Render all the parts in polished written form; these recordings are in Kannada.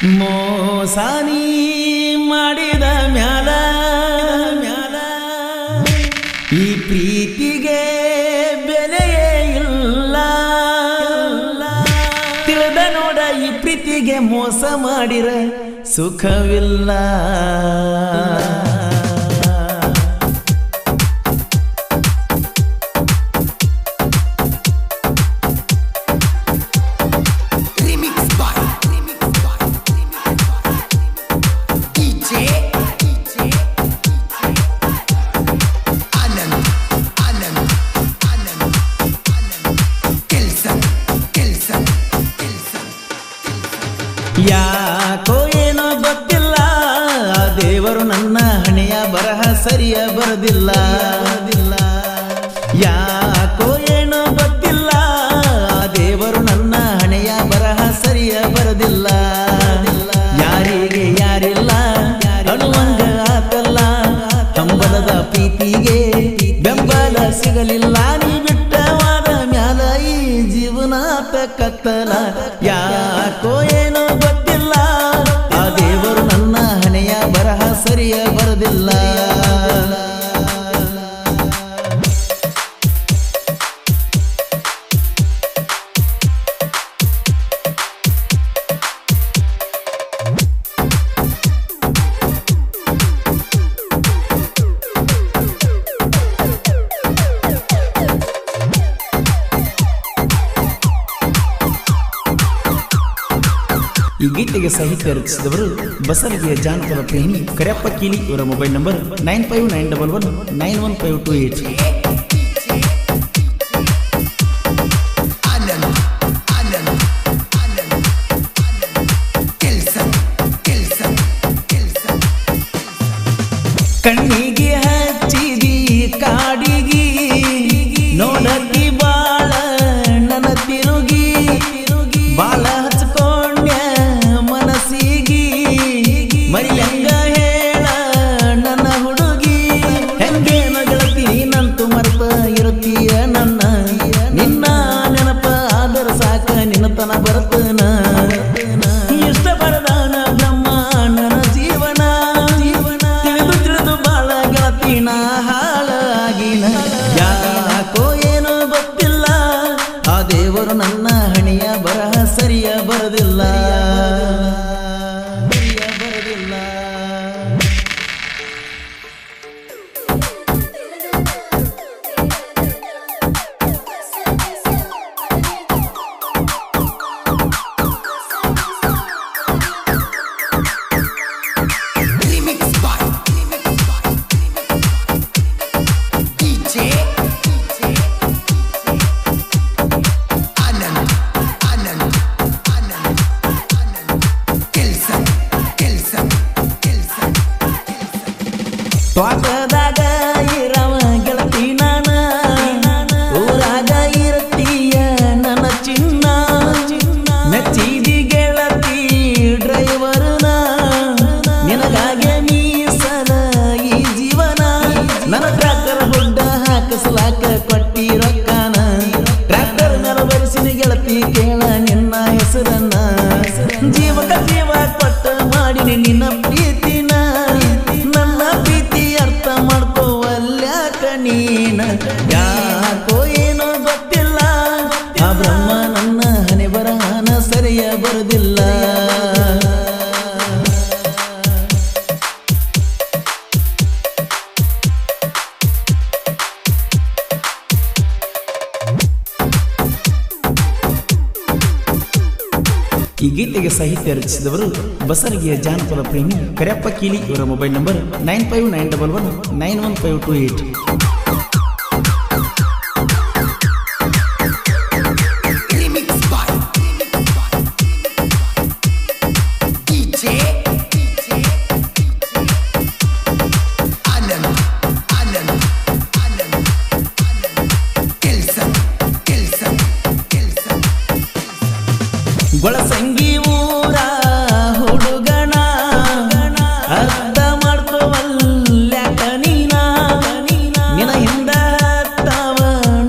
ಮೋಸಾನಿ ಮಾಡಿದ ಮ್ಯಾಲ ಈ ಪ್ರೀತಿಗೆ ಬೆಲೆಯೇ ಇಲ್ಲ. ತಿಳಿದ ನೋಡ ಈ ಪ್ರೀತಿಗೆ ಮೋಸ ಮಾಡಿರ ಸುಖವಿಲ್ಲ. ಯಾಕೋ ಏನೋ ಗೊತ್ತಿಲ್ಲ, ದೇವರು ನನ್ನ ಹಣೆಯ ಬರಹ ಸರಿಯ ಬರದಿಲ್ಲ. ಯಾಕೋ ಏನೋ ಗೊತ್ತಿಲ್ಲ, ದೇವರು ನನ್ನ ಹಣೆಯ ಬರಹ ಸರಿಯ ಬರದಿಲ್ಲ. ಯಾರಿಗೆ ಯಾರಿಲ್ಲ ಅನ್ನುವಂಗ ಆತಲ್ಲ, ಹಂಬಲದ ಪ್ರೀತಿಗೆ ಬೆಂಬಲ ಸಿಗಲಿಲ್ಲ. ನೀ ಬಿಟ್ಟವಾದ ಮ್ಯಾಲ ಈ ಜೀವನಾತ ಕತ್ತಲ. ಯಾಕೋ ಏನೋ ಗೊತ್ತಿಲ್ಲ, ಆ ದೇವರು ನನ್ನ ಹಣೆಯ ಬರಹ ಸರಿಯ ಬರದಿಲ್ಲ. ಈ ಗೀತೆಗೆ ಸಾಹಿತ್ಯ ರಚಿಸಿದವರು ಬಸರಗಿಯ ಜಾನಪದ ಪ್ರೇಮಿ ಕರೆಯಪ್ಪ ಕೀಲಿ. ಇವರ ಮೊಬೈಲ್ ನಂಬರ್ 9591191528. ಕಣ್ಣಿಗೆ ಹಚ್ಚಿದಿ ಕಾಡಿಗಿ ನೋಡತಿ ಬಾಳ ನನ್ನ ತಿರುಗಿ, ಬಾಳ ಹಚ್ಕೊಂಡ್ಯ ಮನಸ್ಸಿಗಿ ಮರಿಯಂಗ ಹೇಳ ನನ್ನ ಹುಡುಗಿ. ಹೆಂಗೇನ ಗೆಳತಿ ನಂತು ಮರೆತ ಇರುತ್ತೀಯ ನನ್ನ, ನಿನ್ನ ನೆನಪ ಆದರ ಸಾಕ ನಿನ್ನತನ ಬರ್ತನ. ಇಷ್ಟ ಬರದಾನ ಬ್ರಹ್ಮ ನನ್ನ ಜೀವನ, ತಿಳಿದು ತಿಳಿದು ಬಾಳ ಗೆಳತಿನ ಹಾಳಾಗಿನ. ಯಾಕೋ ಏನೋ ಗೊತ್ತಿಲ್ಲ, ಆ ದೇವರು ನನ್ನ ಹಣೆಯ ಬರಹ ಸರಿಯ ಬರದಿಲ್ಲ. ತ್ವಾಟದಾಗ ಇರವ ಗೆಳತಿ ನಾನ, ಊರಾಗ ಇರತೀಯ ನನ್ನ ಚಿನ್ನ. ಮೆಚ್ಚಿದಿ ಗೆಳತಿ ಡ್ರೈವರ್ನ, ನಿನಗಾಗೆ ಮೀಸಲ ಈ ಜೀವನ. ನನ್ನ ಟ್ರ್ಯಾಕ್ಟರ್ ಗುಡ್ಡ ಹಾಕಸಲಾಕ ಕೊಟ್ಟಿ ರೊಕ್ಕನ, ಟ್ರ್ಯಾಕ್ಟರ್ ಮೇಲೆ ಬರೆಸಿನ ಗೆಳತಿ ಕೇಳ ನಿನ್ನ ಹೆಸರನ್ನ. ಜೀವಕ ಜೀವ ಕೊಟ್ಟ ಮಾಡಿನಿ ನಿನ್ನ ಪ್ರೀತಿನ, ನನ್ನ ಪ್ರೀತಿ ಅರ್ಥ ಮಾಡ್ಕೋವಲ್ಯಾಕ ನೀನ. ಯಾಕೋ ಏನೋ ಗೊತ್ತಿಲ್ಲ, ಆ ಬ್ರಹ್ಮ ನನ್ನ ಹಣೆ ಬರಹನ ಸರಿಯ ಬರುದಿಲ್ಲ. ಈ ಗೀತೆಗೆ ಸಾಹಿತ್ಯ ರಚಿಸಿದವರು ಬಸರಗಿಯ ಜಾನಪದ ಪ್ರೇಮಿ ಕರೆಯಪ್ಪ ಕೀಲಿ. ಇವರ ಮೊಬೈಲ್ ನಂಬರ್ 9591191528. ಗೊಳಸಂಗಿ ಊರ ಹುಡುಗನ ಅರ್ಥ ಮಾಡ್ಕೋವಲ್ಯಾಕ ನೀನ, ನಿನ ಹಿಂದ ಹತ್ತವ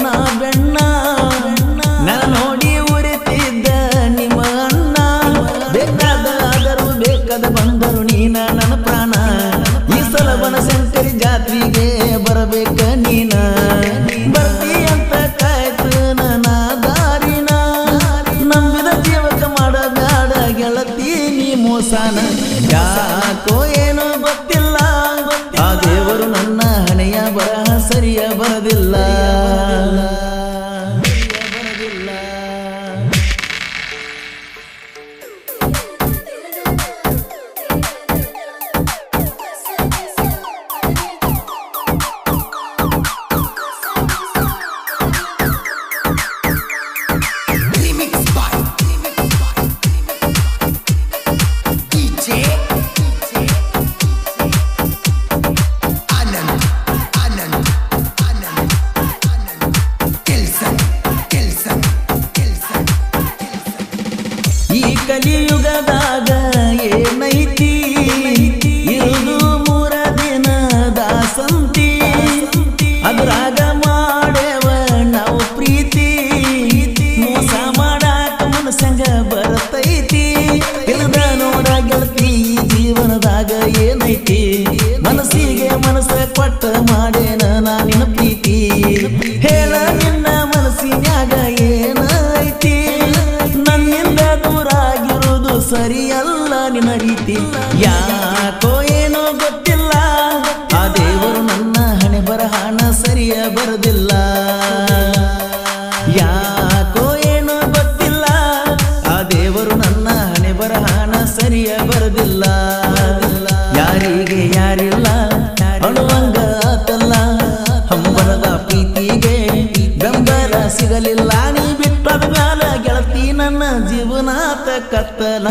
ನಾ ಬೆಣ್ಣ. ನನ್ನ ನೋಡಿ ಉರಿತಿದ್ದ ನಿಮ್ಮ ಅಣ್ಣ, ಬೇಕಾದ ಆದರೂ ಬೇಕಾದ ಬಂದರು ನೀನ ನನ್ನ ಪ್ರಾಣ ಈ ಸಲ ಬನಶಂಕರಿ ಜಾತ್ರೆಗೆ ಬರಬೇಕ ನೀನ ಬರ್ತಿ ಅಂತ ಕಾಯ್ತು ನನ್ನ ದಾರಿನ ನಂಬಿದ ಜೀವಕ ಮಾಡಬ್ಯಾಡ ಗೆಳತಿ ನೀ ಮೋಸಾನ ಯಾಕೋ ಏನೋ ಗೊತ್ತಿಲ್ಲ ಆ ದೇವರು ನನ್ನ ಹಣೆಯ ಬರಹ ಸರಿಯ ಬರದಿಲ್ಲ ಕಲಿಯುಗದಾಗ ಏನೈತಿ ಇರುದು 3 ದಿನದ ಸಂತಿ ಅದ್ರಾಗ ಮಾಡೇವ ನಾವು ಪ್ರೀತಿ ಮೋಸ ಮಾಡಾಕ ಮನಸ್ಸಂಗ ಬರ್ತೈತಿ ತಿಳಿದ ನೋಡ ಗೆಳತಿ ಜೀವನದಾಗ ಏನೈತಿ ಮನಸ್ಸಿಗೆ ಮನಸ್ಸ ಕೊಟ್ಟ ಮಾಡೇನ ನಾನಿನ ಪ್ರೀತಿ ಹೇಳ ನಿನ್ನ ಮನಸ್ಸಿನ್ಯಾಗ ಏನೈತಿ ನನ್ನಿಂದ ದೂರಾಗಿರುವುದು ಸರಿಯಲ್ಲ ನಿನ್ನ ರೀತಿ ಯಾಕೋ ಏನೋ ಗೊತ್ತಿಲ್ಲ ಆ ದೇವರು ನನ್ನ ಹಣೆ ಬರಹನ ಸರಿಯ ಬರದಿಲ್ಲ ಯಾಕೋ ಏನೋ ಗೊತ್ತಿಲ್ಲ ಆ ದೇವರು ನನ್ನ ಹಣೆ ಬರಹನ ಸರಿಯ ಬರದಿಲ್ಲ ಯಾರಿಗೆ ಯಾರಿಲ್ಲ ಅಳುವಂಗ ಆತಲ್ಲ ಹಂಬಲದ ಪ್ರೀತಿಗೆ ಬೆಂಬಲ ಸಿಗಲಿಲ್ಲ ನೀ ಬಿಟ್ಟದ ಮ್ಯಾಲ ಗೆಳತಿ ನನ್ನ ಜೀವನಾತ ಕತ್ತಲ